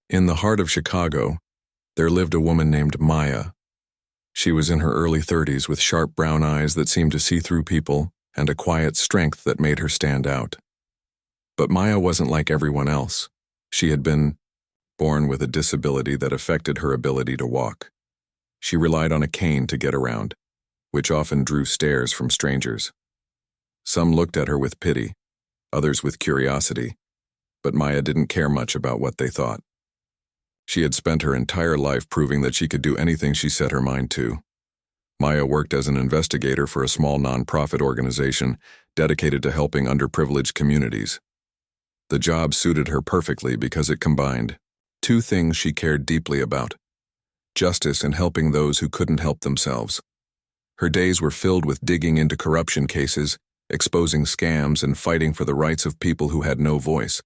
In the heart of Chicago, there lived a woman named Maya. She was in her early 30s with sharp brown eyes that seemed to see through people and a quiet strength that made her stand out. But Maya wasn't like everyone else. She had been born with a disability that affected her ability to walk. She relied on a cane to get around, which often drew stares from strangers. Some looked at her with pity, others with curiosity, but Maya didn't care much about what they thought. She had spent her entire life proving that she could do anything she set her mind to. Maya worked as an investigator for a small nonprofit organization dedicated to helping underprivileged communities. The job suited her perfectly because it combined two things she cared deeply about: justice and helping those who couldn't help themselves. Her days were filled with digging into corruption cases, exposing scams, and fighting for the rights of people who had no voice.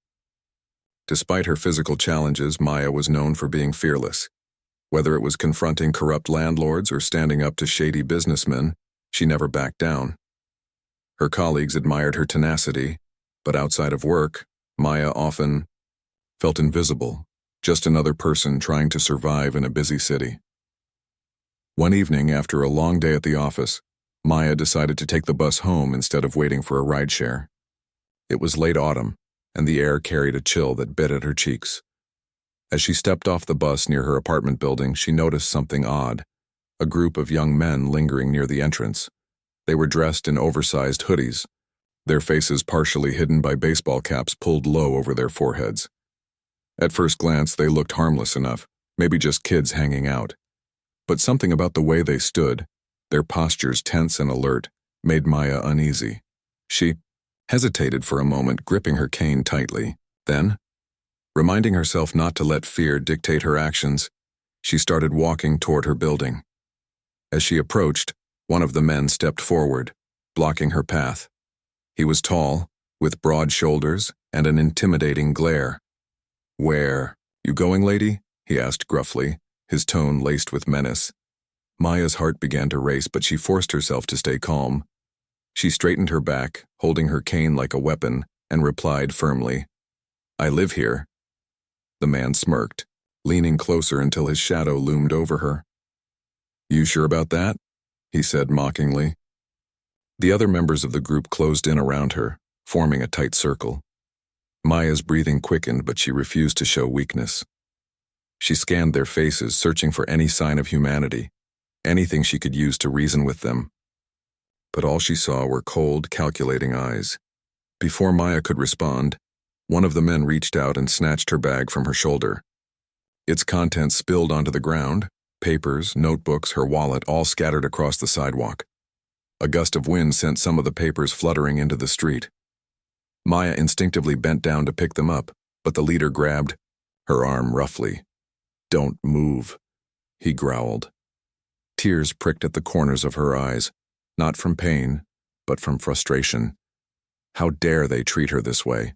Despite her physical challenges, Maya was known for being fearless. Whether it was confronting corrupt landlords or standing up to shady businessmen, she never backed down. Her colleagues admired her tenacity, but outside of work, Maya often felt invisible, just another person trying to survive in a busy city. One evening, after a long day at the office, Maya decided to take the bus home instead of waiting for a rideshare. It was late autumn, and the air carried a chill that bit at her cheeks. As she stepped off the bus near her apartment building, she noticed something odd: a group of young men lingering near the entrance. They were dressed in oversized hoodies, their faces partially hidden by baseball caps pulled low over their foreheads. At first glance, they looked harmless enough, maybe just kids hanging out. But something about the way they stood, their postures tense and alert, made Maya uneasy. She hesitated for a moment, gripping her cane tightly. Then, reminding herself not to let fear dictate her actions, she started walking toward her building. As she approached, one of the men stepped forward, blocking her path. He was tall, with broad shoulders and an intimidating glare. "Where you going, lady?" he asked gruffly, his tone laced with menace. Maya's heart began to race, but she forced herself to stay calm. She straightened her back, holding her cane like a weapon, and replied firmly, "I live here." The man smirked, leaning closer until his shadow loomed over her. "You sure about that?" he said mockingly. The other members of the group closed in around her, forming a tight circle. Maya's breathing quickened, but she refused to show weakness. She scanned their faces, searching for any sign of humanity, anything she could use to reason with them. But all she saw were cold, calculating eyes. Before Maya could respond, one of the men reached out and snatched her bag from her shoulder. Its contents spilled onto the ground: papers, notebooks, her wallet, all scattered across the sidewalk. A gust of wind sent some of the papers fluttering into the street. Maya instinctively bent down to pick them up, but the leader grabbed her arm roughly. "Don't move," he growled. Tears pricked at the corners of her eyes, not from pain, but from frustration. How dare they treat her this way?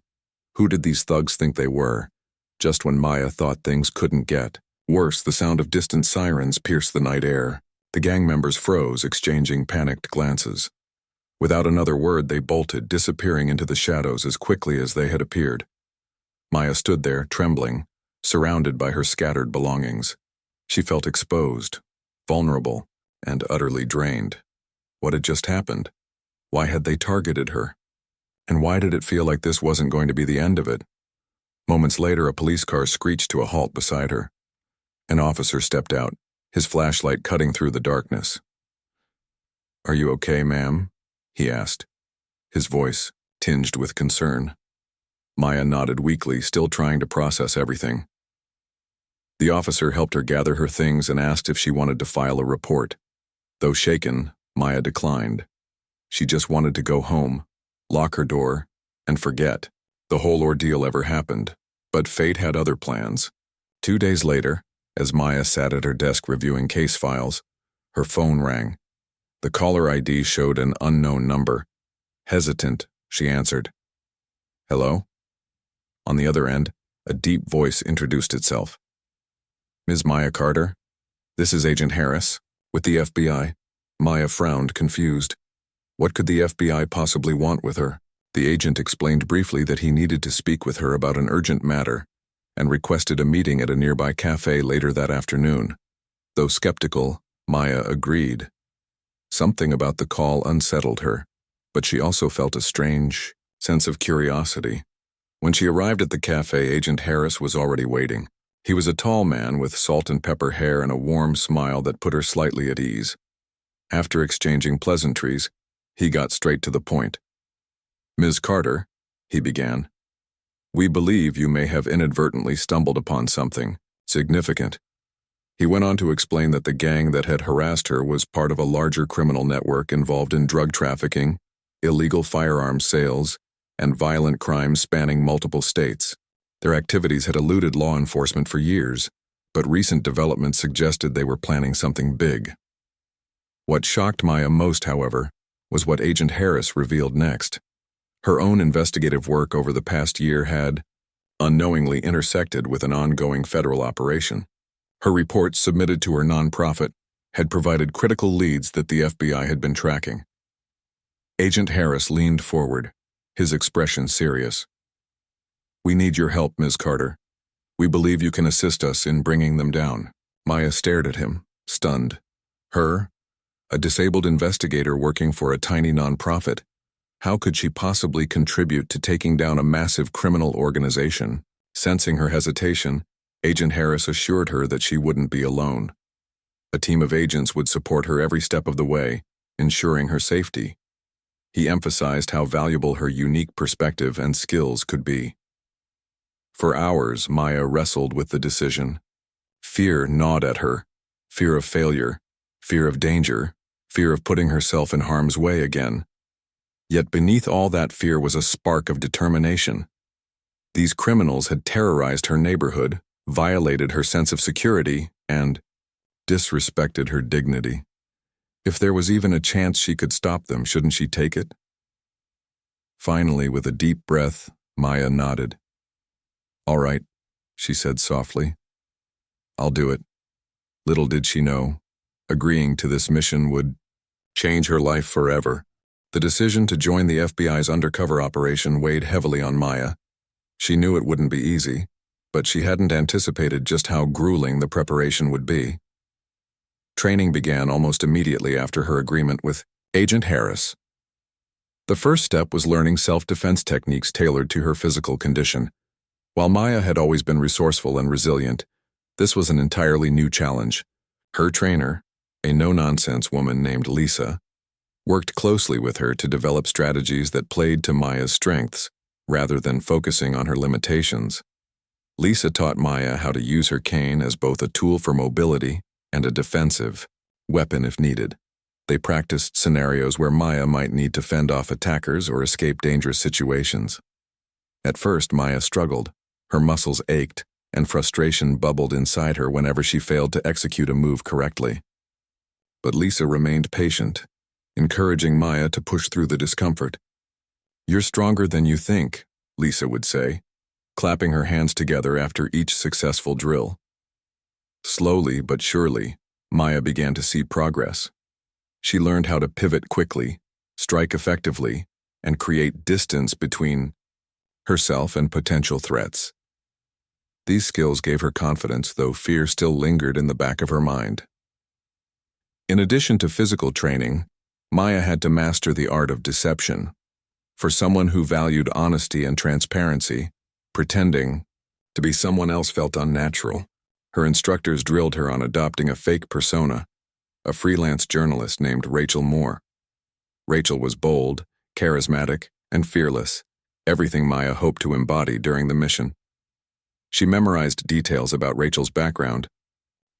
Who did these thugs think they were? Just when Maya thought things couldn't get worse, the sound of distant sirens pierced the night air. The gang members froze, exchanging panicked glances. Without another word, they bolted, disappearing into the shadows as quickly as they had appeared. Maya stood there, trembling, surrounded by her scattered belongings. She felt exposed, vulnerable, and utterly drained. What had just happened? Why had they targeted her? And why did it feel like this wasn't going to be the end of it? Moments later, a police car screeched to a halt beside her. An officer stepped out, his flashlight cutting through the darkness. "Are you okay, ma'am?" he asked, his voice tinged with concern. Maya nodded weakly, still trying to process everything. The officer helped her gather her things and asked if she wanted to file a report. Though shaken, Maya declined. She just wanted to go home, lock her door, and forget the whole ordeal ever happened. But fate had other plans. 2 days later, as Maya sat at her desk reviewing case files, her phone rang. The caller ID showed an unknown number. Hesitant, she answered. "Hello?" On the other end, a deep voice introduced itself. "Ms. Maya Carter? This is Agent Harris, with the FBI." Maya frowned, confused. What could the FBI possibly want with her? The agent explained briefly that he needed to speak with her about an urgent matter, and requested a meeting at a nearby cafe later that afternoon. Though skeptical, Maya agreed. Something about the call unsettled her, but she also felt a strange sense of curiosity. When she arrived at the cafe, Agent Harris was already waiting. He was a tall man with salt and pepper hair and a warm smile that put her slightly at ease. After exchanging pleasantries, he got straight to the point. "Ms. Carter," he began, "we believe you may have inadvertently stumbled upon something significant." He went on to explain that the gang that had harassed her was part of a larger criminal network involved in drug trafficking, illegal firearms sales, and violent crimes spanning multiple states. Their activities had eluded law enforcement for years, but recent developments suggested they were planning something big. What shocked Maya most, however, was what Agent Harris revealed next. Her own investigative work over the past year had, unknowingly, intersected with an ongoing federal operation. Her reports submitted to her nonprofit had provided critical leads that the FBI had been tracking. Agent Harris leaned forward, his expression serious. "We need your help, Ms. Carter. We believe you can assist us in bringing them down." Maya stared at him, stunned. Her, a disabled investigator working for a tiny nonprofit, how could she possibly contribute to taking down a massive criminal organization? Sensing her hesitation, Agent Harris assured her that she wouldn't be alone. A team of agents would support her every step of the way, ensuring her safety. He emphasized how valuable her unique perspective and skills could be. For hours, Maya wrestled with the decision. Fear gnawed at her. Fear of failure, fear of danger, fear of putting herself in harm's way again. Yet beneath all that fear was a spark of determination. These criminals had terrorized her neighborhood, violated her sense of security, and disrespected her dignity. If there was even a chance she could stop them, shouldn't she take it? Finally, with a deep breath, Maya nodded. "All right," she said softly. "I'll do it." Little did she know, agreeing to this mission would change her life forever. The decision to join the FBI's undercover operation weighed heavily on Maya. She knew it wouldn't be easy, but she hadn't anticipated just how grueling the preparation would be. Training began almost immediately after her agreement with Agent Harris. The first step was learning self-defense techniques tailored to her physical condition. While Maya had always been resourceful and resilient, this was an entirely new challenge. Her trainer, a no-nonsense woman named Lisa, worked closely with her to develop strategies that played to Maya's strengths, rather than focusing on her limitations. Lisa taught Maya how to use her cane as both a tool for mobility and a defensive weapon if needed. They practiced scenarios where Maya might need to fend off attackers or escape dangerous situations. At first, Maya struggled. Her muscles ached, and frustration bubbled inside her whenever she failed to execute a move correctly. But Lisa remained patient, encouraging Maya to push through the discomfort. "You're stronger than you think," Lisa would say, clapping her hands together after each successful drill. Slowly but surely, Maya began to see progress. She learned how to pivot quickly, strike effectively, and create distance between herself and potential threats. These skills gave her confidence, though fear still lingered in the back of her mind. In addition to physical training, Maya had to master the art of deception. For someone who valued honesty and transparency, pretending to be someone else felt unnatural. Her instructors drilled her on adopting a fake persona, a freelance journalist named Rachel Moore. Rachel was bold, charismatic, and fearless, everything Maya hoped to embody during the mission. She memorized details about Rachel's background,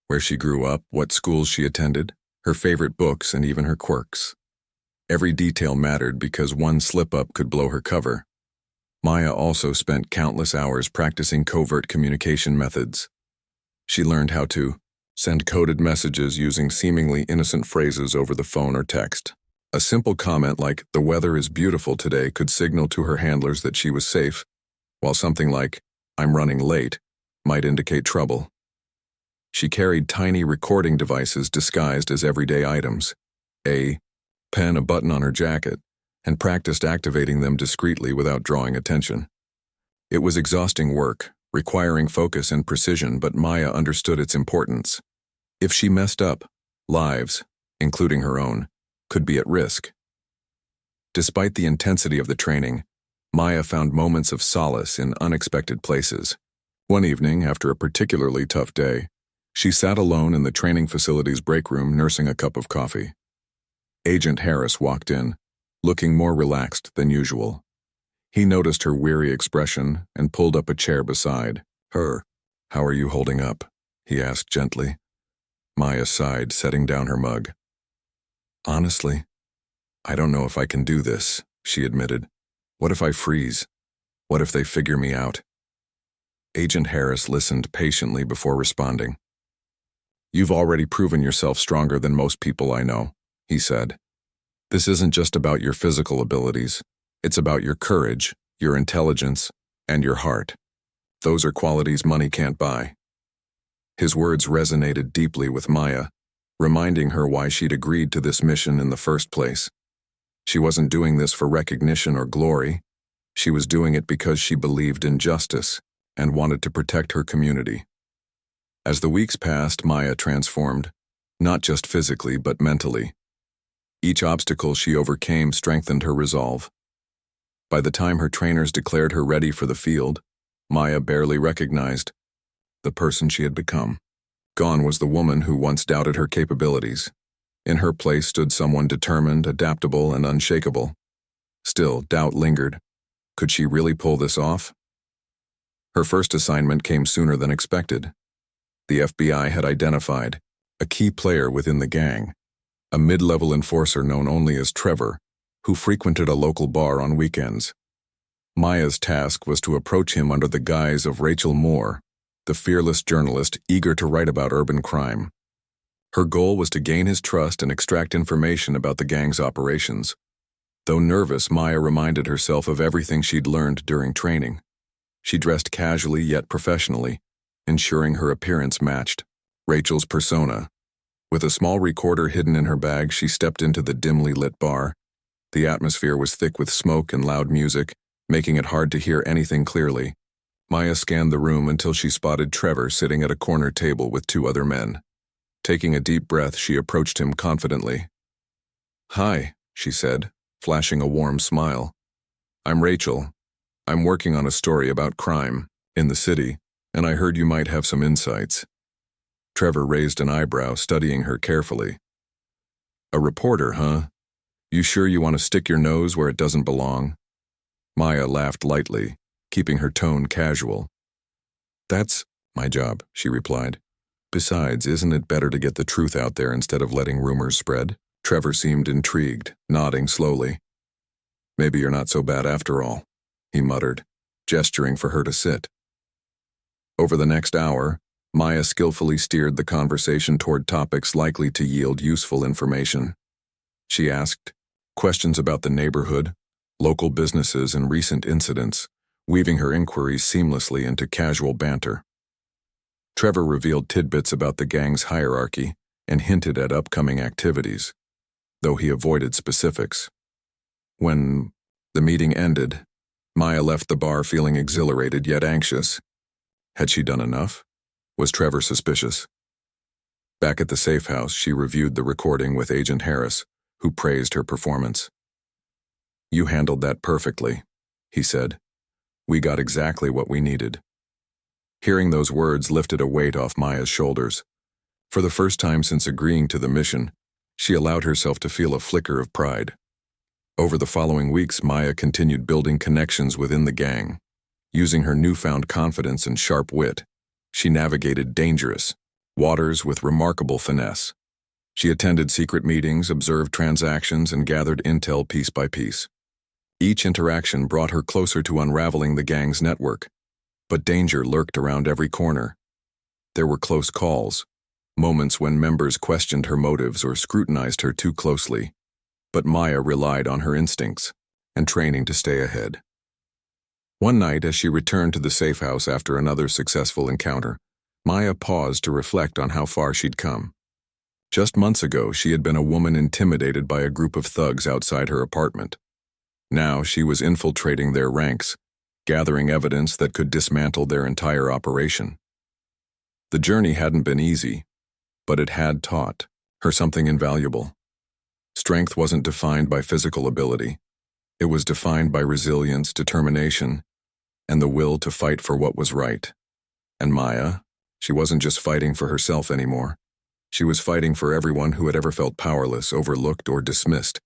where she grew up, what schools she attended, her favorite books, and even her quirks. Every detail mattered because one slip-up could blow her cover. Maya also spent countless hours practicing covert communication methods. She learned how to send coded messages using seemingly innocent phrases over the phone or text. A simple comment like, "The weather is beautiful today," could signal to her handlers that she was safe, while something like, "I'm running late," might indicate trouble. She carried tiny recording devices disguised as everyday items, a pen, a button on her jacket, and practiced activating them discreetly without drawing attention. It was exhausting work, requiring focus and precision, but Maya understood its importance. If she messed up, lives, including her own, could be at risk. Despite the intensity of the training, Maya found moments of solace in unexpected places. One evening, after a particularly tough day, she sat alone in the training facility's break room nursing a cup of coffee. Agent Harris walked in, looking more relaxed than usual. He noticed her weary expression and pulled up a chair beside her. "How are you holding up?" he asked gently. Maya sighed, setting down her mug. "Honestly, I don't know if I can do this," she admitted. "What if I freeze? What if they figure me out?" Agent Harris listened patiently before responding. "You've already proven yourself stronger than most people I know," he said. "This isn't just about your physical abilities. It's about your courage, your intelligence, and your heart. Those are qualities money can't buy." His words resonated deeply with Maya, reminding her why she'd agreed to this mission in the first place. She wasn't doing this for recognition or glory. She was doing it because she believed in justice and wanted to protect her community. As the weeks passed, Maya transformed, not just physically but mentally. Each obstacle she overcame strengthened her resolve. By the time her trainers declared her ready for the field, Maya barely recognized the person she had become. Gone was the woman who once doubted her capabilities. In her place stood someone determined, adaptable, and unshakable. Still, doubt lingered. Could she really pull this off? Her first assignment came sooner than expected. The FBI had identified a key player within the gang, a mid-level enforcer known only as Trevor, who frequented a local bar on weekends. Maya's task was to approach him under the guise of Rachel Moore, the fearless journalist eager to write about urban crime. Her goal was to gain his trust and extract information about the gang's operations. Though nervous, Maya reminded herself of everything she'd learned during training. She dressed casually yet professionally, ensuring her appearance matched Rachel's persona. With a small recorder hidden in her bag, she stepped into the dimly lit bar. The atmosphere was thick with smoke and loud music, making it hard to hear anything clearly. Maya scanned the room until she spotted Trevor sitting at a corner table with two other men. Taking a deep breath, she approached him confidently. "Hi," she said, flashing a warm smile. "I'm Rachel. I'm working on a story about crime in the city, and I heard you might have some insights." Trevor raised an eyebrow, studying her carefully. "A reporter, huh? You sure you want to stick your nose where it doesn't belong?" Maya laughed lightly, keeping her tone casual. "That's my job," she replied. "Besides, isn't it better to get the truth out there instead of letting rumors spread?" Trevor seemed intrigued, nodding slowly. "Maybe you're not so bad after all," he muttered, gesturing for her to sit. Over the next hour, Maya skillfully steered the conversation toward topics likely to yield useful information. She asked questions about the neighborhood, local businesses, and recent incidents, weaving her inquiries seamlessly into casual banter. Trevor revealed tidbits about the gang's hierarchy and hinted at upcoming activities, though he avoided specifics. When the meeting ended, Maya left the bar feeling exhilarated yet anxious. Had she done enough? Was Trevor suspicious? Back at the safe house, she reviewed the recording with Agent Harris, who praised her performance. "You handled that perfectly," he said. "We got exactly what we needed." Hearing those words lifted a weight off Maya's shoulders. For the first time since agreeing to the mission, she allowed herself to feel a flicker of pride. Over the following weeks, Maya continued building connections within the gang. Using her newfound confidence and sharp wit, she navigated dangerous waters with remarkable finesse. She attended secret meetings, observed transactions, and gathered intel piece by piece. Each interaction brought her closer to unraveling the gang's network, but danger lurked around every corner. There were close calls, moments when members questioned her motives or scrutinized her too closely, but Maya relied on her instincts and training to stay ahead. One night, as she returned to the safe house after another successful encounter, Maya paused to reflect on how far she'd come. Just months ago, she had been a woman intimidated by a group of thugs outside her apartment. Now she was infiltrating their ranks, gathering evidence that could dismantle their entire operation. The journey hadn't been easy, but it had taught her something invaluable. Strength wasn't defined by physical ability. It was defined by resilience, determination, and the will to fight for what was right. And Maya, she wasn't just fighting for herself anymore. She was fighting for everyone who had ever felt powerless, overlooked, or dismissed.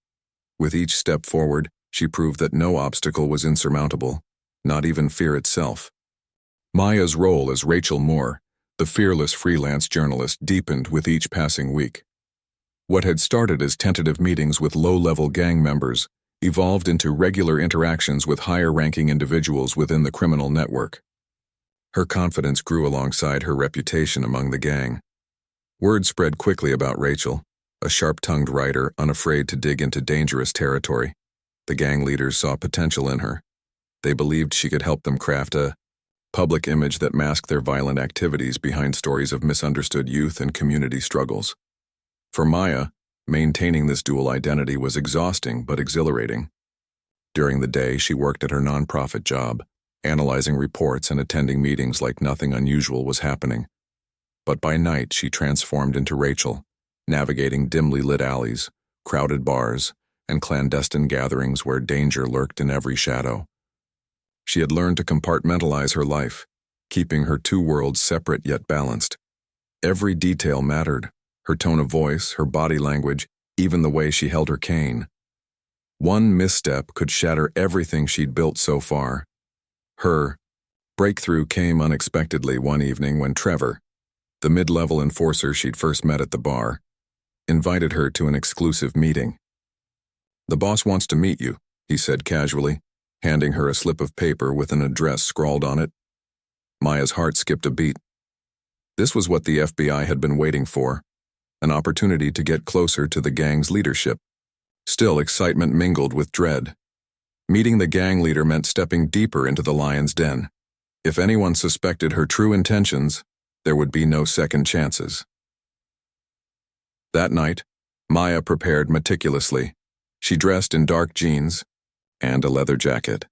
With each step forward, she proved that no obstacle was insurmountable, not even fear itself. Maya's role as Rachel Moore, the fearless freelance journalist, deepened with each passing week. What had started as tentative meetings with low-level gang members evolved into regular interactions with higher-ranking individuals within the criminal network. Her confidence grew alongside her reputation among the gang. Word spread quickly about Rachel, a sharp-tongued writer unafraid to dig into dangerous territory. The gang leaders saw potential in her. They believed she could help them craft a public image that masked their violent activities behind stories of misunderstood youth and community struggles. For Maya, maintaining this dual identity was exhausting but exhilarating. During the day, she worked at her nonprofit job, analyzing reports and attending meetings like nothing unusual was happening. But by night, she transformed into Rachel, navigating dimly lit alleys, crowded bars, and clandestine gatherings where danger lurked in every shadow. She had learned to compartmentalize her life, keeping her two worlds separate yet balanced. Every detail mattered: her tone of voice, her body language, even the way she held her cane. One misstep could shatter everything she'd built so far. Her breakthrough came unexpectedly one evening when Trevor, the mid-level enforcer she'd first met at the bar, invited her to an exclusive meeting. "The boss wants to meet you," he said casually, handing her a slip of paper with an address scrawled on it. Maya's heart skipped a beat. This was what the FBI had been waiting for, an opportunity to get closer to the gang's leadership. Still, excitement mingled with dread. Meeting the gang leader meant stepping deeper into the lion's den. If anyone suspected her true intentions, there would be no second chances. That night, Maya prepared meticulously. She dressed in dark jeans and a leather jacket,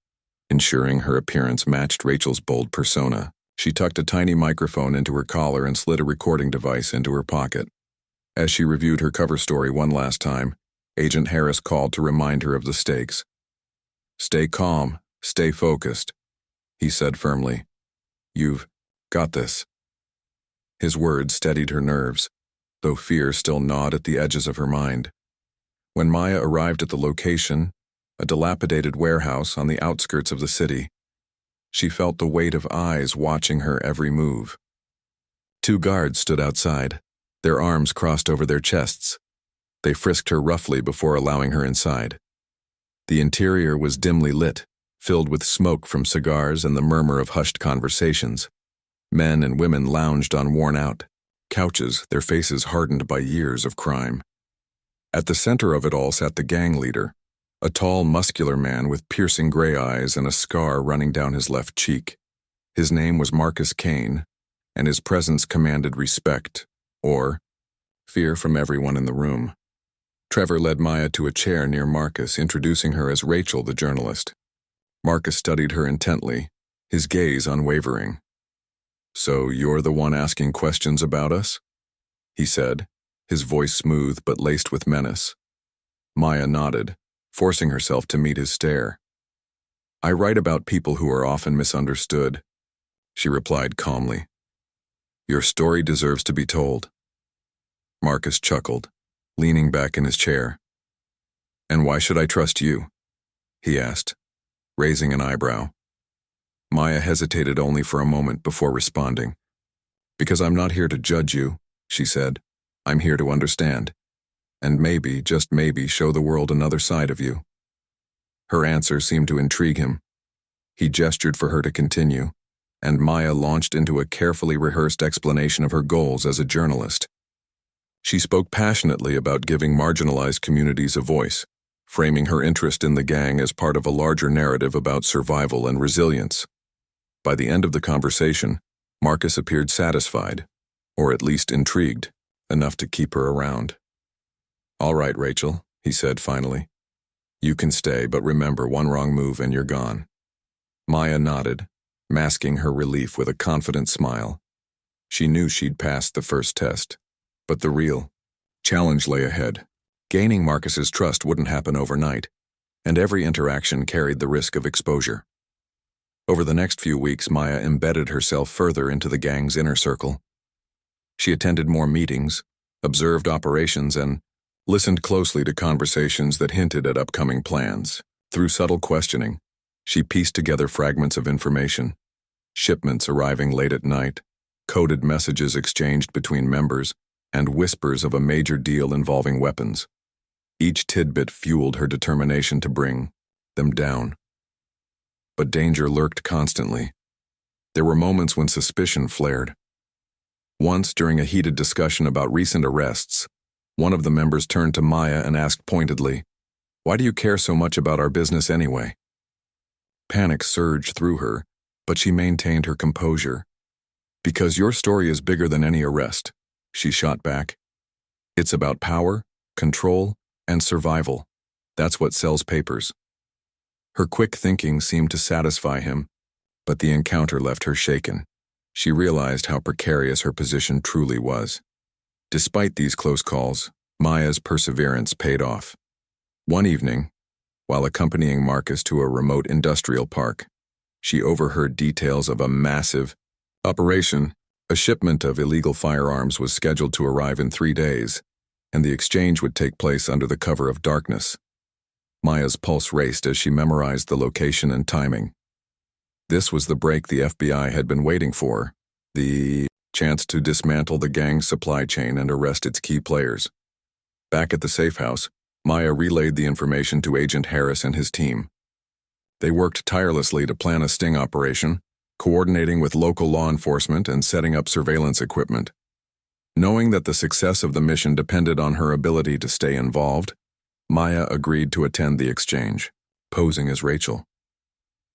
ensuring her appearance matched Rachel's bold persona. She tucked a tiny microphone into her collar and slid a recording device into her pocket. As she reviewed her cover story one last time, Agent Harris called to remind her of the stakes. "Stay calm, stay focused," he said firmly. "You've got this." His words steadied her nerves, though fear still gnawed at the edges of her mind. When Maya arrived at the location, a dilapidated warehouse on the outskirts of the city, she felt the weight of eyes watching her every move. Two guards stood outside, their arms crossed over their chests. They frisked her roughly before allowing her inside. The interior was dimly lit, filled with smoke from cigars and the murmur of hushed conversations. Men and women lounged on worn-out couches, their faces hardened by years of crime. At the center of it all sat the gang leader, a tall, muscular man with piercing gray eyes and a scar running down his left cheek. His name was Marcus Kane, and his presence commanded respect, or fear, from everyone in the room. Trevor led Maya to a chair near Marcus, introducing her as Rachel, the journalist. Marcus studied her intently, his gaze unwavering. "So you're the one asking questions about us?" he said, his voice smooth but laced with menace. Maya nodded, forcing herself to meet his stare. "I write about people who are often misunderstood," she replied calmly. "Your story deserves to be told." Marcus chuckled, leaning back in his chair. "And why should I trust you?" he asked, raising an eyebrow. Maya hesitated only for a moment before responding. "Because I'm not here to judge you," she said. "I'm here to understand. And maybe, just maybe, show the world another side of you." Her answer seemed to intrigue him. He gestured for her to continue, and Maya launched into a carefully rehearsed explanation of her goals as a journalist. She spoke passionately about giving marginalized communities a voice, framing her interest in the gang as part of a larger narrative about survival and resilience. By the end of the conversation, Marcus appeared satisfied, or at least intrigued, enough to keep her around. "All right, Rachel," he said finally. "You can stay, but remember, one wrong move and you're gone." Maya nodded, masking her relief with a confident smile. She knew she'd passed the first test, but the real challenge lay ahead. Gaining Marcus's trust wouldn't happen overnight, and every interaction carried the risk of exposure. Over the next few weeks, Maya embedded herself further into the gang's inner circle. She attended more meetings, observed operations, and listened closely to conversations that hinted at upcoming plans. Through subtle questioning, she pieced together fragments of information: shipments arriving late at night, coded messages exchanged between members, and whispers of a major deal involving weapons. Each tidbit fueled her determination to bring them down. But danger lurked constantly. There were moments when suspicion flared. Once, during a heated discussion about recent arrests, one of the members turned to Maya and asked pointedly, "Why do you care so much about our business anyway?" Panic surged through her, but she maintained her composure. "Because your story is bigger than any arrest," she shot back. "It's about power, control, and survival. That's what sells papers." Her quick thinking seemed to satisfy him, but the encounter left her shaken. She realized how precarious her position truly was. Despite these close calls, Maya's perseverance paid off. One evening, while accompanying Marcus to a remote industrial park, she overheard details of a massive operation. A shipment of illegal firearms was scheduled to arrive in 3 days, and the exchange would take place under the cover of darkness. Maya's pulse raced as she memorized the location and timing. This was the break the FBI had been waiting for, the chance to dismantle the gang's supply chain and arrest its key players. Back at the safe house, Maya relayed the information to Agent Harris and his team. They worked tirelessly to plan a sting operation, coordinating with local law enforcement and setting up surveillance equipment. Knowing that the success of the mission depended on her ability to stay involved, Maya agreed to attend the exchange, posing as Rachel.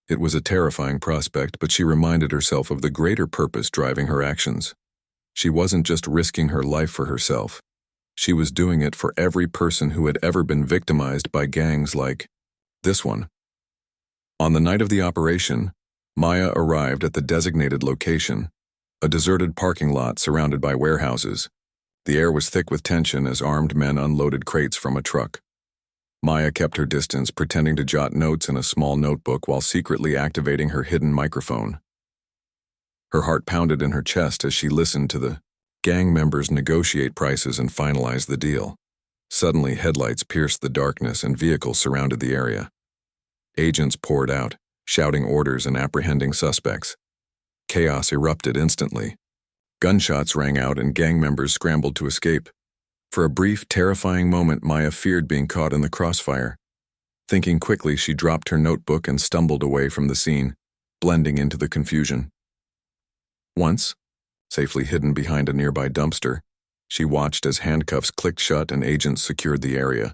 It was a terrifying prospect, but she reminded herself of the greater purpose driving her actions. She wasn't just risking her life for herself. She was doing it for every person who had ever been victimized by gangs like this one. On the night of the operation, Maya arrived at the designated location, a deserted parking lot surrounded by warehouses. The air was thick with tension as armed men unloaded crates from a truck. Maya kept her distance, pretending to jot notes in a small notebook while secretly activating her hidden microphone. Her heart pounded in her chest as she listened to the gang members negotiate prices and finalize the deal. Suddenly, headlights pierced the darkness and vehicles surrounded the area. Agents poured out, shouting orders and apprehending suspects. Chaos erupted instantly. Gunshots rang out and gang members scrambled to escape. For a brief, terrifying moment, Maya feared being caught in the crossfire. Thinking quickly, she dropped her notebook and stumbled away from the scene, blending into the confusion. Once, safely hidden behind a nearby dumpster, she watched as handcuffs clicked shut and agents secured the area.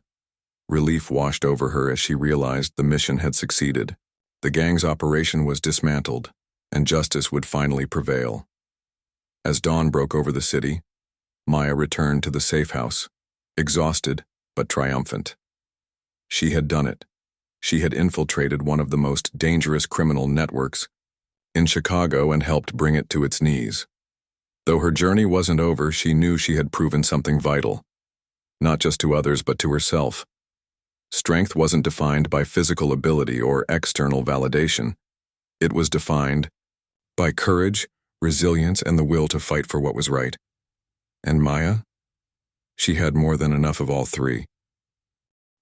Relief washed over her as she realized the mission had succeeded. The gang's operation was dismantled, and justice would finally prevail. As dawn broke over the city, Maya returned to the safe house, exhausted but triumphant. She had done it. She had infiltrated one of the most dangerous criminal networks in Chicago and helped bring it to its knees. Though her journey wasn't over, she knew she had proven something vital, not just to others but to herself. Strength wasn't defined by physical ability or external validation. It was defined by courage, resilience, and the will to fight for what was right. And Maya? She had more than enough of all three.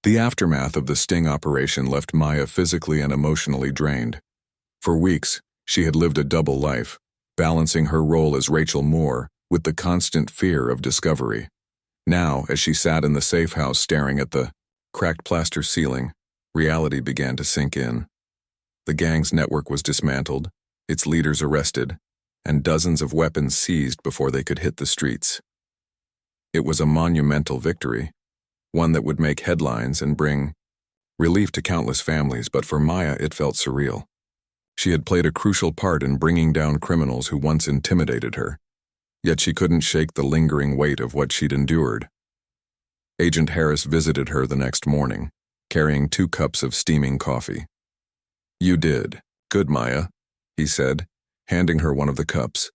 The aftermath of the sting operation left Maya physically and emotionally drained. For weeks, she had lived a double life, balancing her role as Rachel Moore with the constant fear of discovery. Now, as she sat in the safe house staring at the cracked plaster ceiling, reality began to sink in. The gang's network was dismantled, its leaders arrested, and dozens of weapons seized before they could hit the streets. It was a monumental victory, one that would make headlines and bring relief to countless families, but for Maya it felt surreal. She had played a crucial part in bringing down criminals who once intimidated her, yet she couldn't shake the lingering weight of what she'd endured. Agent Harris visited her the next morning, carrying 2 cups of steaming coffee. "You did," Good, Maya, he said, handing her one of the cups.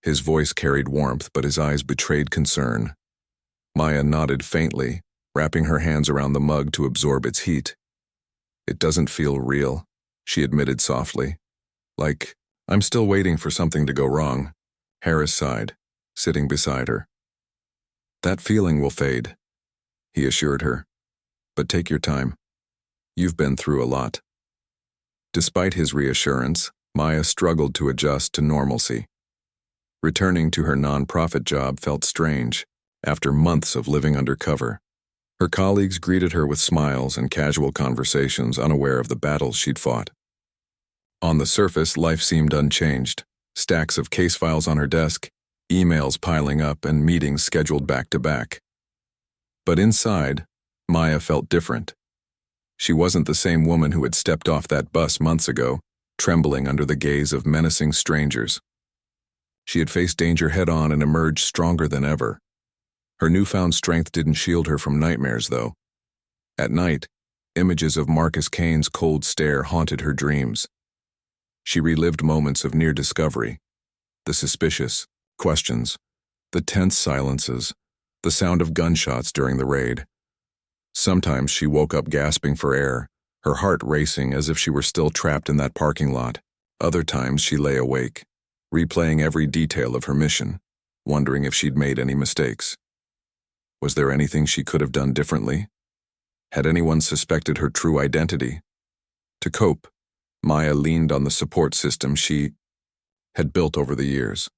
His voice carried warmth, but his eyes betrayed concern. Maya nodded faintly, wrapping her hands around the mug to absorb its heat. It doesn't feel real, she admitted softly. Like, I'm still waiting for something to go wrong. Harris sighed, sitting beside her. That feeling will fade, he assured her. But take your time. You've been through a lot. Despite his reassurance, Maya struggled to adjust to normalcy. Returning to her nonprofit job felt strange, after months of living undercover. Her colleagues greeted her with smiles and casual conversations, unaware of the battles she'd fought. On the surface, life seemed unchanged. Stacks of case files on her desk, emails piling up, and meetings scheduled back to back. But inside, Maya felt different. She wasn't the same woman who had stepped off that bus months ago, trembling under the gaze of menacing strangers. She had faced danger head-on and emerged stronger than ever. Her newfound strength didn't shield her from nightmares, though. At night, images of Marcus Kane's cold stare haunted her dreams. She relived moments of near discovery, the suspicious questions, the tense silences, the sound of gunshots during the raid. Sometimes she woke up gasping for air, her heart racing as if she were still trapped in that parking lot. Other times she lay awake, replaying every detail of her mission, wondering if she'd made any mistakes. Was there anything she could have done differently? Had anyone suspected her true identity? To cope, Maya leaned on the support system she had built over the years.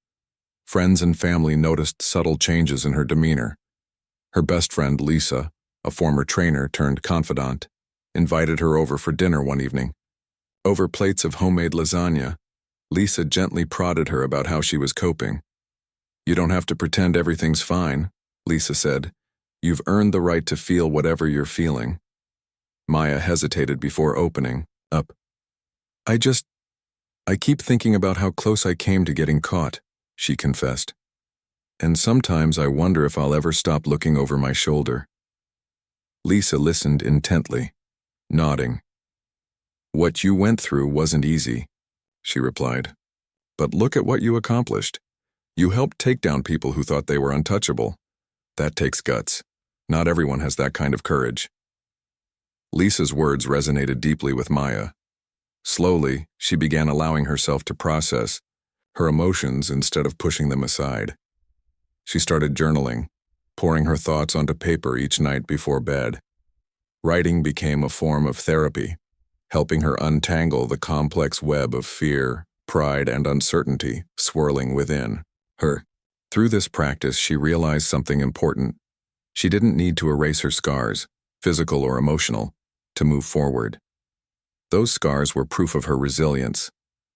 Friends and family noticed subtle changes in her demeanor. Her best friend, Lisa, a former trainer turned confidant, invited her over for dinner one evening. Over plates of homemade lasagna, Lisa gently prodded her about how she was coping. "You don't have to pretend everything's fine," Lisa said. "You've earned the right to feel whatever you're feeling." Maya hesitated before opening up. I keep thinking about how close I came to getting caught," she confessed. "And sometimes I wonder if I'll ever stop looking over my shoulder." Lisa listened intently, nodding. "What you went through wasn't easy," she replied. "But look at what you accomplished. You helped take down people who thought they were untouchable. That takes guts. Not everyone has that kind of courage." Lisa's words resonated deeply with Maya. Slowly, she began allowing herself to process her emotions instead of pushing them aside. She started journaling, pouring her thoughts onto paper each night before bed. Writing became a form of therapy, helping her untangle the complex web of fear, pride, and uncertainty swirling within her. Through this practice, she realized something important. She didn't need to erase her scars, physical or emotional, to move forward. Those scars were proof of her resilience,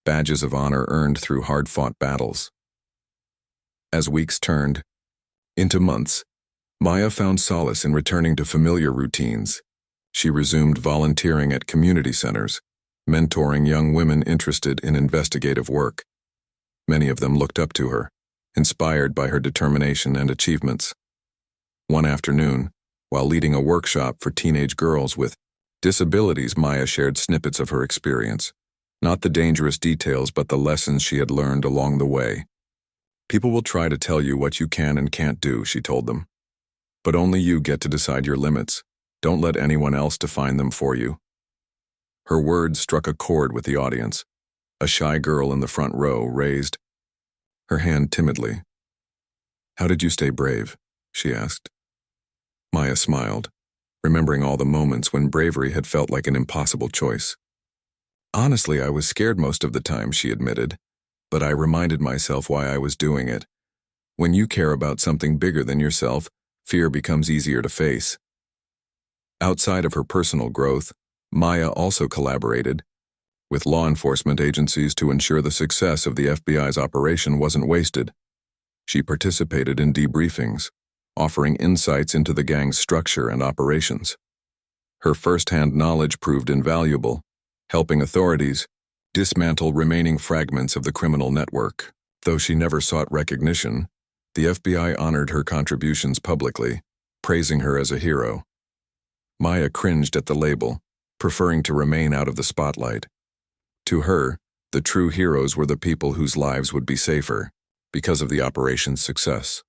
badges of honor earned through hard-fought battles. As weeks turned into months, Maya found solace in returning to familiar routines. She resumed volunteering at community centers, mentoring young women interested in investigative work. Many of them looked up to her, inspired by her determination and achievements. One afternoon, while leading a workshop for teenage girls with disabilities, Maya shared snippets of her experience, not the dangerous details but the lessons she had learned along the way. "People will try to tell you what you can and can't do," she told them. "But only you get to decide your limits. Don't let anyone else define them for you." Her words struck a chord with the audience. A shy girl in the front row raised her hand timidly. "How did you stay brave?" she asked. Maya smiled, remembering all the moments when bravery had felt like an impossible choice. "Honestly, I was scared most of the time," she admitted, "but I reminded myself why I was doing it. When you care about something bigger than yourself, fear becomes easier to face." Outside of her personal growth, Maya also collaborated with law enforcement agencies to ensure the success of the FBI's operation wasn't wasted. She participated in debriefings, offering insights into the gang's structure and operations. Her first-hand knowledge proved invaluable, helping authorities dismantle remaining fragments of the criminal network. Though she never sought recognition, the FBI honored her contributions publicly, praising her as a hero. Maya cringed at the label, preferring to remain out of the spotlight. To her, the true heroes were the people whose lives would be safer because of the operation's success.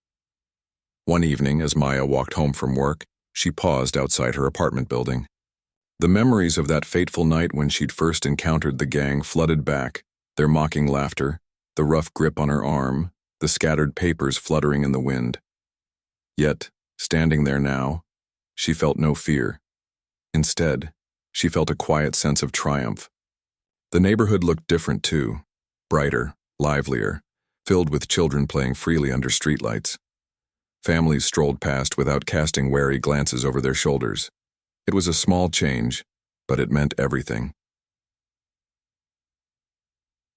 One evening, as Maya walked home from work, she paused outside her apartment building. The memories of that fateful night when she'd first encountered the gang flooded back, their mocking laughter, the rough grip on her arm, the scattered papers fluttering in the wind. Yet, standing there now, she felt no fear. Instead, she felt a quiet sense of triumph. The neighborhood looked different too, brighter, livelier, filled with children playing freely under streetlights. Families strolled past without casting wary glances over their shoulders. It was a small change, but it meant everything.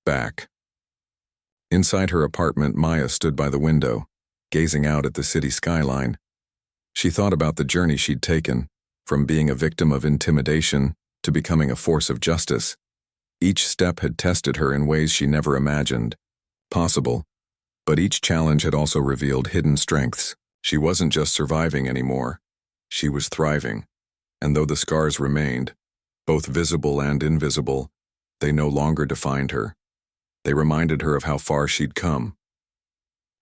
Back. Inside her apartment, Maya stood by the window, gazing out at the city skyline. She thought about the journey she'd taken, from being a victim of intimidation to becoming a force of justice. Each step had tested her in ways she never imagined possible, but each challenge had also revealed hidden strengths. She wasn't just surviving anymore, she was thriving. And though the scars remained, both visible and invisible, they no longer defined her. They reminded her of how far she'd come.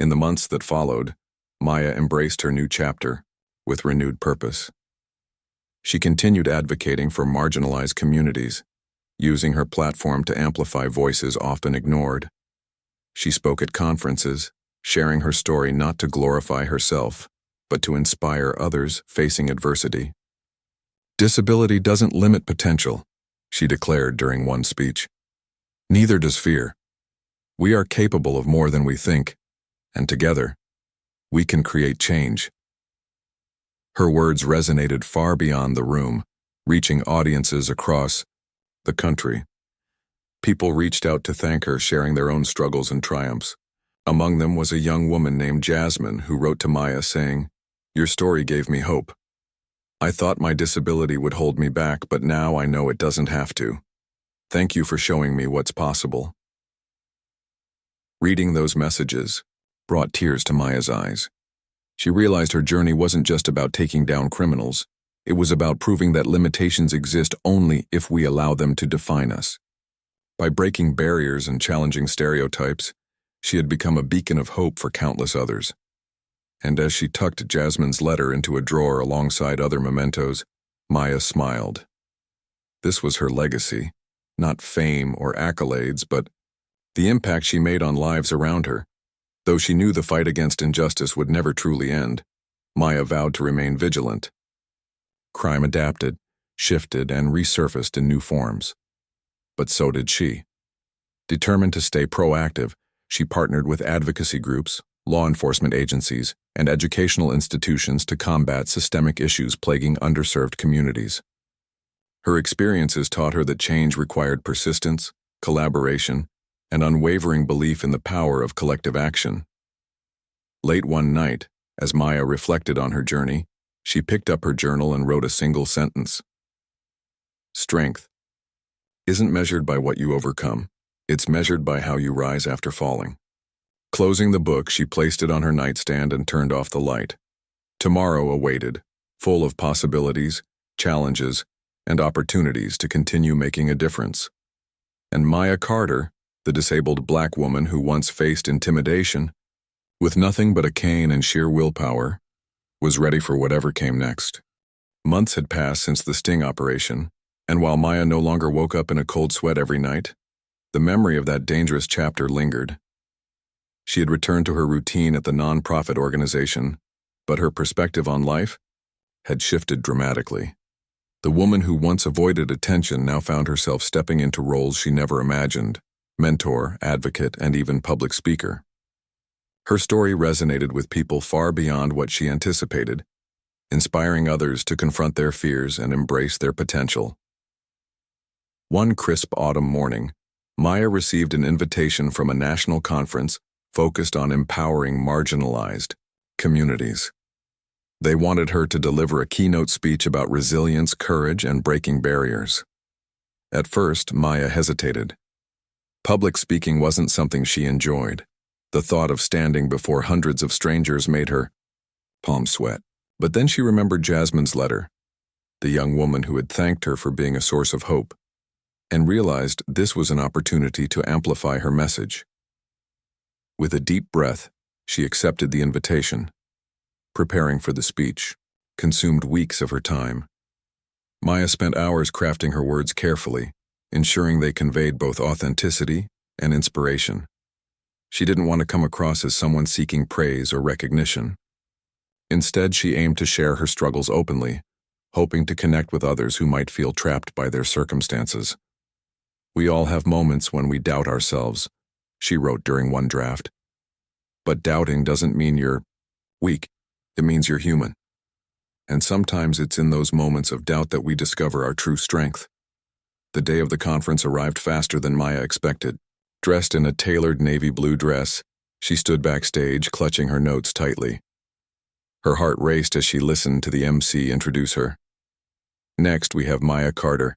In the months that followed, Maya embraced her new chapter with renewed purpose. She continued advocating for marginalized communities, using her platform to amplify voices often ignored. She spoke at conferences, sharing her story not to glorify herself, but to inspire others facing adversity. "Disability doesn't limit potential," she declared during one speech. "Neither does fear. We are capable of more than we think, and together, we can create change." Her words resonated far beyond the room, reaching audiences across the country. People reached out to thank her, sharing their own struggles and triumphs. Among them was a young woman named Jasmine who wrote to Maya saying, "Your story gave me hope. I thought my disability would hold me back, but now I know it doesn't have to. Thank you for showing me what's possible." Reading those messages brought tears to Maya's eyes. She realized her journey wasn't just about taking down criminals. It was about proving that limitations exist only if we allow them to define us. By breaking barriers and challenging stereotypes, she had become a beacon of hope for countless others. And as she tucked Jasmine's letter into a drawer alongside other mementos, Maya smiled. This was her legacy, not fame or accolades, but the impact she made on lives around her. Though she knew the fight against injustice would never truly end, Maya vowed to remain vigilant. Crime adapted, shifted, and resurfaced in new forms. But so did she. Determined to stay proactive, she partnered with advocacy groups, law enforcement agencies, and educational institutions to combat systemic issues plaguing underserved communities. Her experiences taught her that change required persistence, collaboration, and unwavering belief in the power of collective action. Late one night, as Maya reflected on her journey, she picked up her journal and wrote a single sentence. "Strength isn't measured by what you overcome. It's measured by how you rise after falling." Closing the book, she placed it on her nightstand and turned off the light. Tomorrow awaited, full of possibilities, challenges, and opportunities to continue making a difference. And Maya Carter, the disabled black woman who once faced intimidation, with nothing but a cane and sheer willpower, was ready for whatever came next. Months had passed since the sting operation, and while Maya no longer woke up in a cold sweat every night, the memory of that dangerous chapter lingered. She had returned to her routine at the nonprofit organization, but her perspective on life had shifted dramatically. The woman who once avoided attention now found herself stepping into roles she never imagined: mentor, advocate, and even public speaker. Her story resonated with people far beyond what she anticipated, inspiring others to confront their fears and embrace their potential. One crisp autumn morning, Maya received an invitation from a national conference focused on empowering marginalized communities. They wanted her to deliver a keynote speech about resilience, courage, and breaking barriers. At first, Maya hesitated. Public speaking wasn't something she enjoyed. The thought of standing before hundreds of strangers made her palms sweat. But then she remembered Jasmine's letter, the young woman who had thanked her for being a source of hope. and realized this was an opportunity to amplify her message. With a deep breath, she accepted the invitation. Preparing for the speech consumed weeks of her time. Maya spent hours crafting her words carefully, ensuring they conveyed both authenticity and inspiration. She didn't want to come across as someone seeking praise or recognition. Instead, she aimed to share her struggles openly, hoping to connect with others who might feel trapped by their circumstances. "We all have moments when we doubt ourselves," she wrote during one draft. "But doubting doesn't mean you're weak. It means you're human. And sometimes it's in those moments of doubt that we discover our true strength." The day of the conference arrived faster than Maya expected. Dressed in a tailored navy blue dress, she stood backstage, clutching her notes tightly. Her heart raced as she listened to the MC introduce her. Next, we have Maya Carter,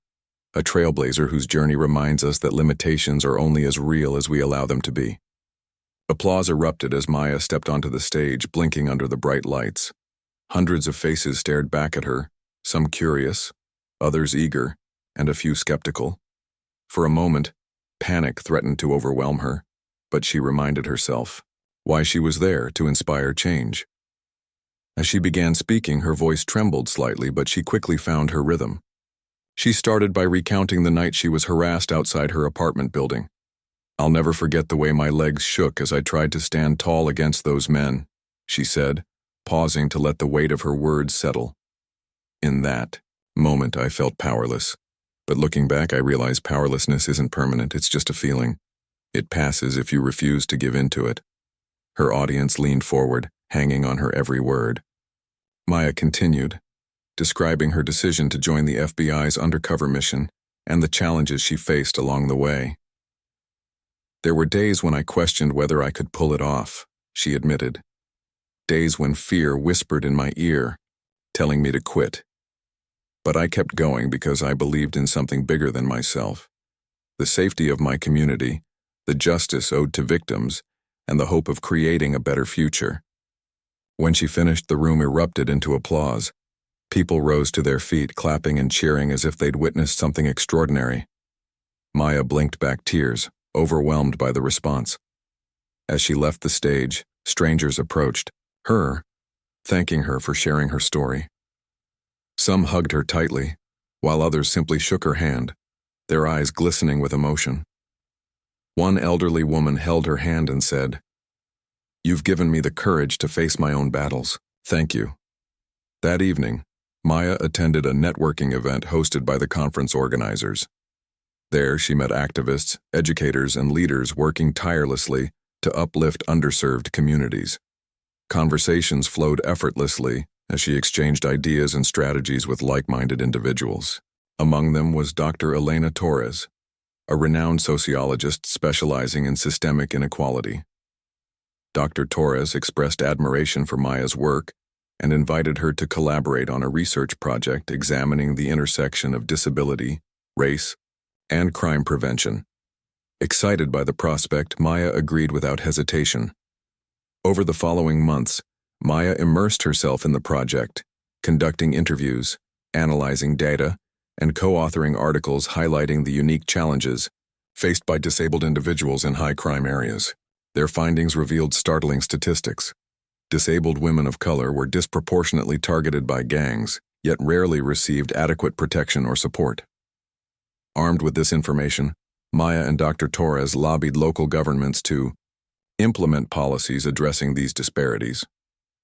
a trailblazer whose journey reminds us that limitations are only as real as we allow them to be. Applause erupted as Maya stepped onto the stage, blinking under the bright lights. Hundreds of faces stared back at her, some curious, others eager, and a few skeptical. For a moment, panic threatened to overwhelm her, but she reminded herself why she was there: to inspire change. As she began speaking, her voice trembled slightly, but she quickly found her rhythm. She started by recounting the night she was harassed outside her apartment building. "I'll never forget the way my legs shook as I tried to stand tall against those men," she said, pausing to let the weight of her words settle. "In that moment, I felt powerless. But looking back, I realized powerlessness isn't permanent, it's just a feeling. It passes if you refuse to give in to it." Her audience leaned forward, hanging on her every word. Maya continued, describing her decision to join the FBI's undercover mission and the challenges she faced along the way. "There were days when I questioned whether I could pull it off," she admitted. "Days when fear whispered in my ear, telling me to quit. But I kept going because I believed in something bigger than myself: the safety of my community, the justice owed to victims, and the hope of creating a better future." When she finished, the room erupted into applause. People rose to their feet, clapping and cheering as if they'd witnessed something extraordinary. Maya blinked back tears, overwhelmed by the response. As she left the stage, strangers approached her, thanking her for sharing her story. Some hugged her tightly, while others simply shook her hand, their eyes glistening with emotion. One elderly woman held her hand and said, "You've given me the courage to face my own battles. Thank you." That evening, Maya attended a networking event hosted by the conference organizers. There, she met activists, educators, and leaders working tirelessly to uplift underserved communities. Conversations flowed effortlessly as she exchanged ideas and strategies with like-minded individuals. Among them was Dr. Elena Torres, a renowned sociologist specializing in systemic inequality. Dr. Torres expressed admiration for Maya's work and invited her to collaborate on a research project examining the intersection of disability, race, and crime prevention. Excited by the prospect, Maya agreed without hesitation. Over the following months, Maya immersed herself in the project, conducting interviews, analyzing data, and co-authoring articles highlighting the unique challenges faced by disabled individuals in high-crime areas. Their findings revealed startling statistics. Disabled women of color were disproportionately targeted by gangs, yet rarely received adequate protection or support. Armed with this information, Maya and Dr. Torres lobbied local governments to implement policies addressing these disparities.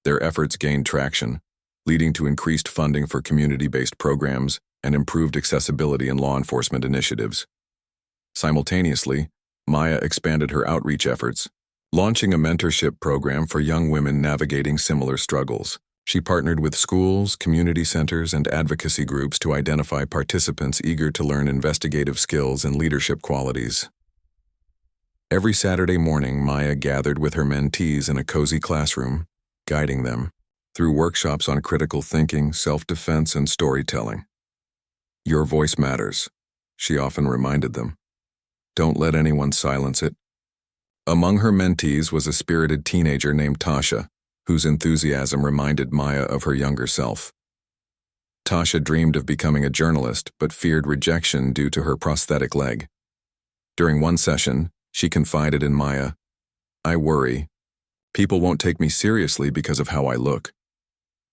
Their efforts gained traction, leading to increased funding for community-based programs and improved accessibility in law enforcement initiatives. Simultaneously, Maya expanded her outreach efforts, launching a mentorship program for young women navigating similar struggles. She partnered with schools, community centers, and advocacy groups to identify participants eager to learn investigative skills and leadership qualities. Every Saturday morning, Maya gathered with her mentees in a cozy classroom, guiding them through workshops on critical thinking, self-defense, and storytelling. "Your voice matters," she often reminded them. "Don't let anyone silence it." Among her mentees was a spirited teenager named Tasha, whose enthusiasm reminded Maya of her younger self. Tasha dreamed of becoming a journalist but feared rejection due to her prosthetic leg. During one session, she confided in Maya, "I worry. People won't take me seriously because of how I look."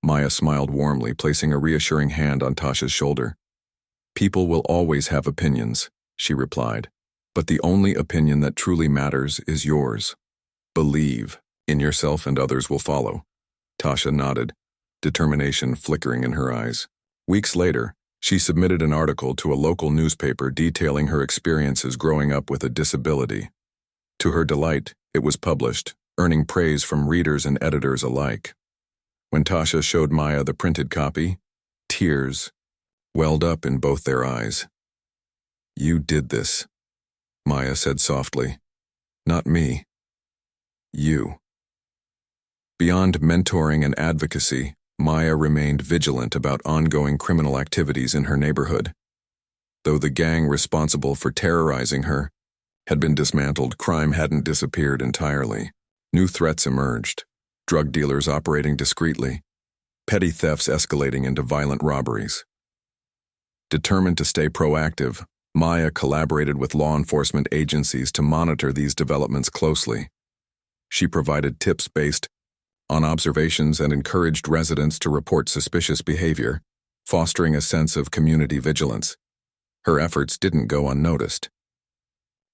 Maya smiled warmly, placing a reassuring hand on Tasha's shoulder. "People will always have opinions," she replied, "but the only opinion that truly matters is yours. Believe in yourself and others will follow." Tasha nodded, determination flickering in her eyes. Weeks later, she submitted an article to a local newspaper detailing her experiences growing up with a disability. To her delight, it was published, earning praise from readers and editors alike. When Tasha showed Maya the printed copy, tears welled up in both their eyes. "You did this," Maya said softly. "Not me. You." Beyond mentoring and advocacy, Maya remained vigilant about ongoing criminal activities in her neighborhood. Though the gang responsible for terrorizing her had been dismantled, crime hadn't disappeared entirely. New threats emerged, drug dealers operating discreetly, petty thefts escalating into violent robberies. Determined to stay proactive, Maya collaborated with law enforcement agencies to monitor these developments closely. She provided tips based on observations and encouraged residents to report suspicious behavior, fostering a sense of community vigilance. Her efforts didn't go unnoticed.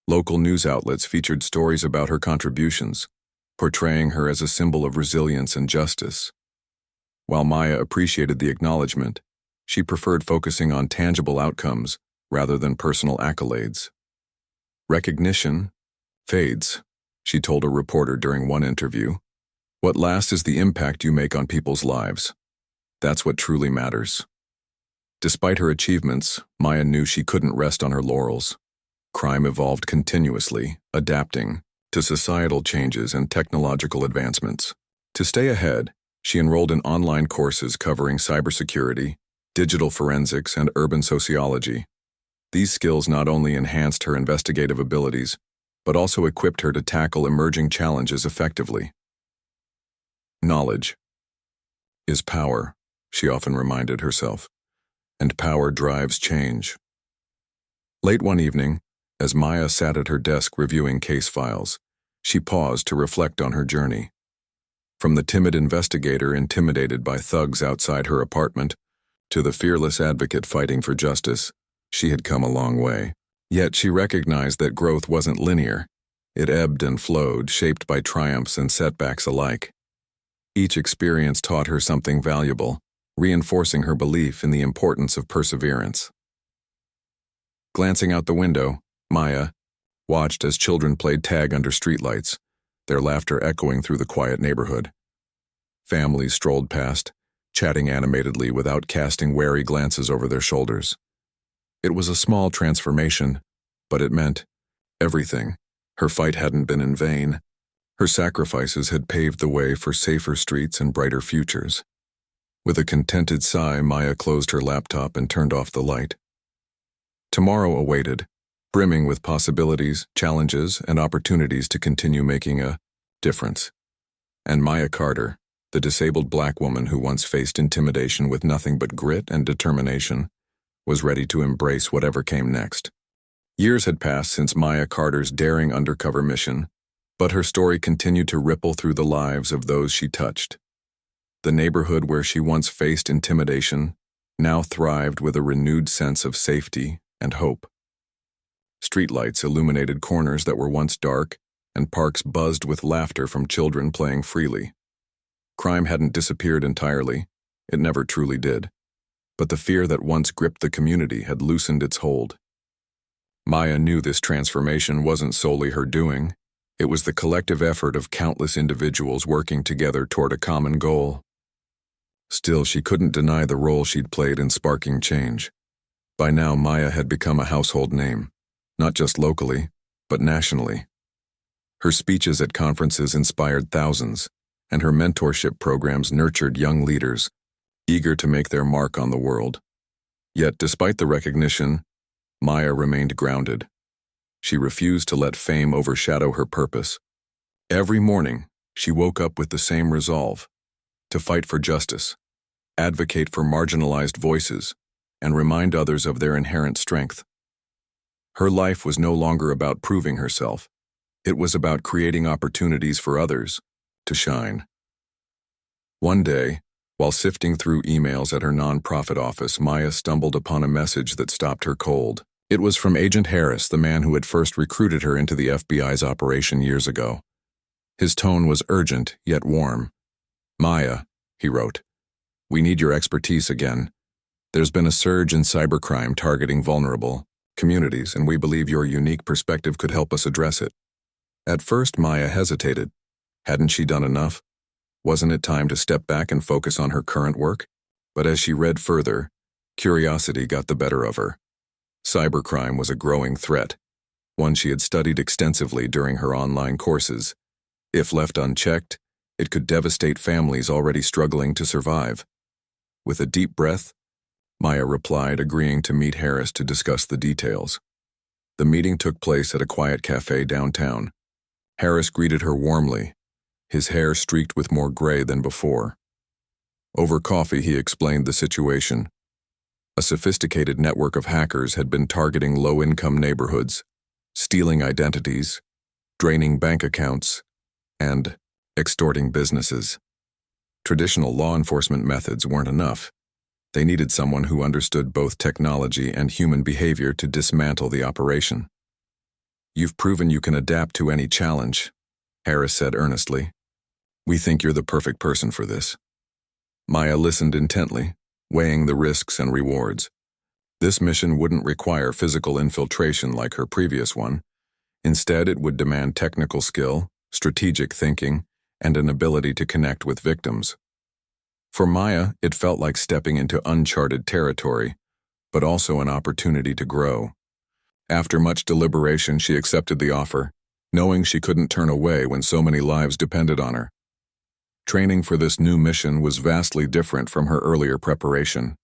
Local news outlets featured stories about her contributions, portraying her as a symbol of resilience and justice. While Maya appreciated the acknowledgement, she preferred focusing on tangible outcomes rather than personal accolades. "Recognition fades," she told a reporter during one interview. "What lasts is the impact you make on people's lives. That's what truly matters." Despite her achievements, Maya knew she couldn't rest on her laurels. Crime evolved continuously, adapting to societal changes and technological advancements. To stay ahead, she enrolled in online courses covering cybersecurity, digital forensics, and urban sociology. These skills not only enhanced her investigative abilities, but also equipped her to tackle emerging challenges effectively. "Knowledge is power," she often reminded herself, "and power drives change." Late one evening, as Maya sat at her desk reviewing case files, she paused to reflect on her journey. From the timid investigator intimidated by thugs outside her apartment, to the fearless advocate fighting for justice, she had come a long way. Yet she recognized that growth wasn't linear. It ebbed and flowed, shaped by triumphs and setbacks alike. Each experience taught her something valuable, reinforcing her belief in the importance of perseverance. Glancing out the window, Maya watched as children played tag under streetlights, their laughter echoing through the quiet neighborhood. Families strolled past, chatting animatedly without casting wary glances over their shoulders. It was a small transformation, but it meant everything. Her fight hadn't been in vain. Her sacrifices had paved the way for safer streets and brighter futures. With a contented sigh, Maya closed her laptop and turned off the light. Tomorrow awaited, brimming with possibilities, challenges, and opportunities to continue making a difference. And Maya Carter, the disabled black woman who once faced intimidation with nothing but grit and determination, was ready to embrace whatever came next. Years had passed since Maya Carter's daring undercover mission, but her story continued to ripple through the lives of those she touched. The neighborhood where she once faced intimidation now thrived with a renewed sense of safety and hope. Streetlights illuminated corners that were once dark, and parks buzzed with laughter from children playing freely. Crime hadn't disappeared entirely, it never truly did, but the fear that once gripped the community had loosened its hold. Maya knew this transformation wasn't solely her doing. It was the collective effort of countless individuals working together toward a common goal. Still, she couldn't deny the role she'd played in sparking change. By now, Maya had become a household name, not just locally, but nationally. Her speeches at conferences inspired thousands, and her mentorship programs nurtured young leaders, eager to make their mark on the world. Yet, despite the recognition, Maya remained grounded. She refused to let fame overshadow her purpose. Every morning, she woke up with the same resolve: to fight for justice, advocate for marginalized voices, and remind others of their inherent strength. Her life was no longer about proving herself. It was about creating opportunities for others to shine. One day, while sifting through emails at her nonprofit office, Maya stumbled upon a message that stopped her cold. It was from Agent Harris, the man who had first recruited her into the FBI's operation years ago. His tone was urgent, yet warm. "Maya," he wrote, "we need your expertise again. There's been a surge in cybercrime targeting vulnerable communities, and we believe your unique perspective could help us address it." At first, Maya hesitated. Hadn't she done enough? Wasn't it time to step back and focus on her current work? But as she read further, curiosity got the better of her. Cybercrime was a growing threat, one she had studied extensively during her online courses. If left unchecked, it could devastate families already struggling to survive. With a deep breath, Maya replied, agreeing to meet Harris to discuss the details. The meeting took place at a quiet cafe downtown. Harris greeted her warmly, his hair streaked with more gray than before. Over coffee, he explained the situation. A sophisticated network of hackers had been targeting low-income neighborhoods, stealing identities, draining bank accounts, and extorting businesses. Traditional law enforcement methods weren't enough. They needed someone who understood both technology and human behavior to dismantle the operation. "You've proven you can adapt to any challenge," Harris said earnestly. "We think you're the perfect person for this." Maya listened intently, weighing the risks and rewards. This mission wouldn't require physical infiltration like her previous one. Instead, it would demand technical skill, strategic thinking, and an ability to connect with victims. For Maya, it felt like stepping into uncharted territory, but also an opportunity to grow. After much deliberation, she accepted the offer, knowing she couldn't turn away when so many lives depended on her. Training for this new mission was vastly different from her earlier preparation.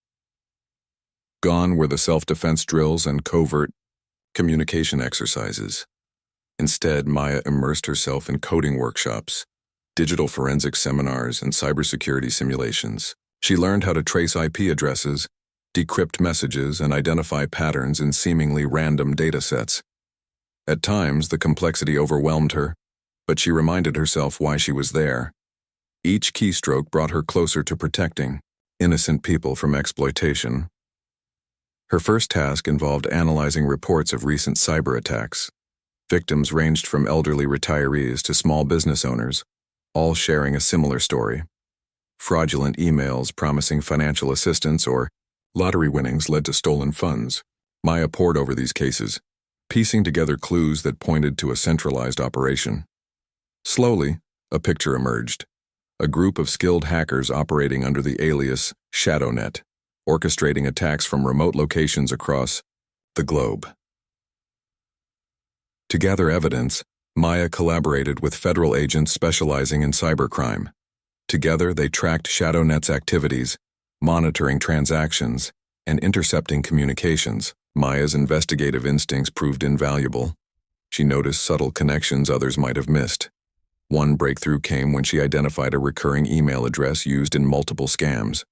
Gone were the self-defense drills and covert communication exercises. Instead, Maya immersed herself in coding workshops, digital forensics seminars, and cybersecurity simulations. She learned how to trace IP addresses, decrypt messages, and identify patterns in seemingly random datasets. At times, the complexity overwhelmed her, but she reminded herself why she was there. Each keystroke brought her closer to protecting innocent people from exploitation. Her first task involved analyzing reports of recent cyber attacks. Victims ranged from elderly retirees to small business owners, all sharing a similar story. Fraudulent emails promising financial assistance or lottery winnings led to stolen funds. Maya pored over these cases, piecing together clues that pointed to a centralized operation. Slowly, a picture emerged. A group of skilled hackers operating under the alias ShadowNet, orchestrating attacks from remote locations across the globe. To gather evidence, Maya collaborated with federal agents specializing in cybercrime. Together, they tracked ShadowNet's activities, monitoring transactions, and intercepting communications. Maya's investigative instincts proved invaluable. She noticed subtle connections others might have missed. One breakthrough came when she identified a recurring email address used in multiple scams.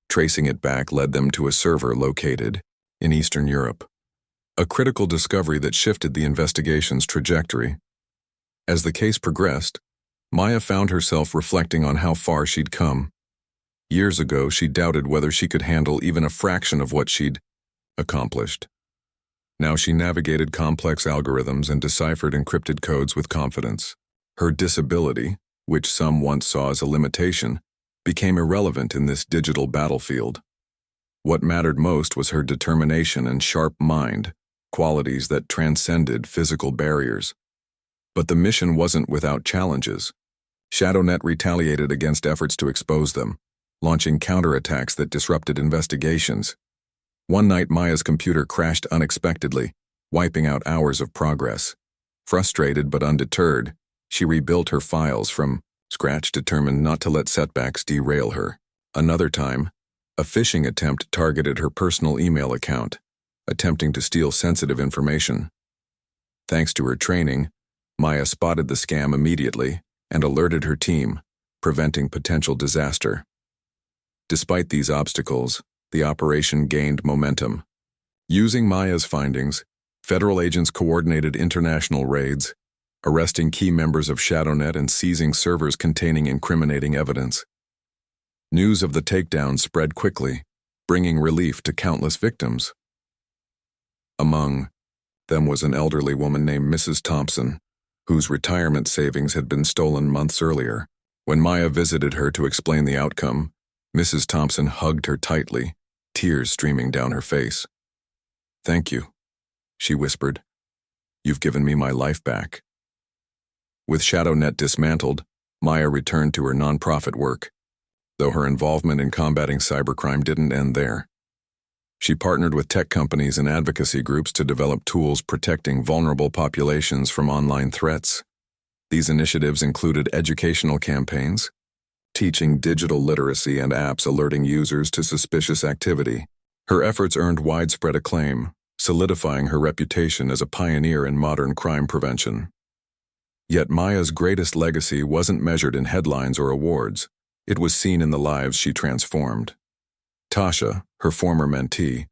Tracing it back led them to a server located in Eastern Europe. A critical discovery that shifted the investigation's trajectory. As the case progressed, Maya found herself reflecting on how far she'd come. Years ago, she doubted whether she could handle even a fraction of what she'd accomplished. Now she navigated complex algorithms and deciphered encrypted codes with confidence. Her disability, which some once saw as a limitation, became irrelevant in this digital battlefield. What mattered most was her determination and sharp mind, qualities that transcended physical barriers. But the mission wasn't without challenges. ShadowNet retaliated against efforts to expose them, launching counterattacks that disrupted investigations. One night, Maya's computer crashed unexpectedly, wiping out hours of progress. Frustrated but undeterred, she rebuilt her files from scratch, determined not to let setbacks derail her. Another time, a phishing attempt targeted her personal email account, attempting to steal sensitive information. Thanks to her training, Maya spotted the scam immediately and alerted her team, preventing potential disaster. Despite these obstacles, the operation gained momentum. Using Maya's findings, federal agents coordinated international raids, arresting key members of ShadowNet and seizing servers containing incriminating evidence. News of the takedown spread quickly, bringing relief to countless victims. Among them was an elderly woman named Mrs. Thompson, whose retirement savings had been stolen months earlier. When Maya visited her to explain the outcome, Mrs. Thompson hugged her tightly, tears streaming down her face. "Thank you," she whispered. "You've given me my life back." With ShadowNet dismantled, Maya returned to her nonprofit work, though her involvement in combating cybercrime didn't end there. She partnered with tech companies and advocacy groups to develop tools protecting vulnerable populations from online threats. These initiatives included educational campaigns, teaching digital literacy and apps alerting users to suspicious activity. Her efforts earned widespread acclaim, solidifying her reputation as a pioneer in modern crime prevention. Yet Maya's greatest legacy wasn't measured in headlines or awards. It was seen in the lives she transformed. Tasha, her former mentee,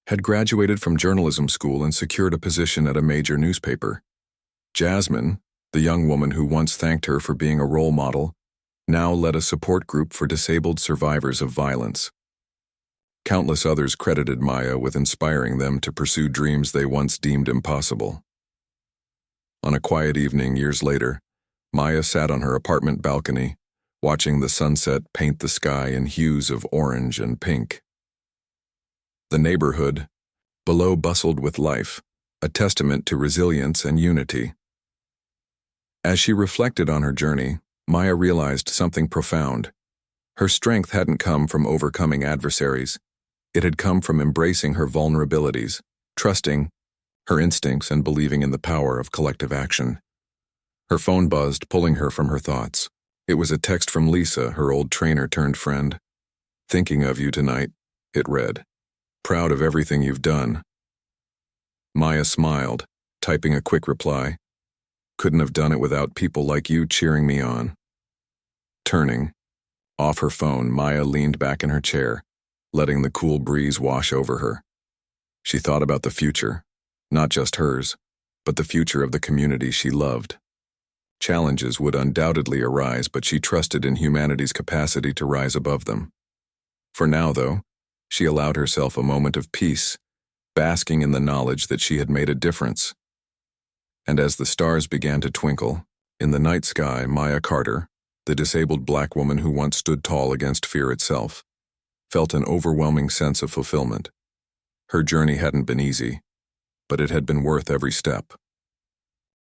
had graduated from journalism school and secured a position at a major newspaper. Jasmine, the young woman who once thanked her for being a role model, now led a support group for disabled survivors of violence. Countless others credited Maya with inspiring them to pursue dreams they once deemed impossible. On a quiet evening years later, Maya sat on her apartment balcony, watching the sunset paint the sky in hues of orange and pink. The neighborhood below bustled with life, a testament to resilience and unity. As she reflected on her journey, Maya realized something profound. Her strength hadn't come from overcoming adversaries. It had come from embracing her vulnerabilities, trusting her instincts and believing in the power of collective action. Her phone buzzed, pulling her from her thoughts. It was a text from Lisa, her old trainer-turned-friend. "Thinking of you tonight," it read. "Proud of everything you've done." Maya smiled, typing a quick reply. "Couldn't have done it without people like you cheering me on." Turning off her phone, Maya leaned back in her chair, letting the cool breeze wash over her. She thought about the future, not just hers, but the future of the community she loved. Challenges would undoubtedly arise, but she trusted in humanity's capacity to rise above them. For now, though, she allowed herself a moment of peace, basking in the knowledge that she had made a difference. And as the stars began to twinkle, in the night sky, Maya Carter, the disabled black woman who once stood tall against fear itself, felt an overwhelming sense of fulfillment. Her journey hadn't been easy, but it had been worth every step.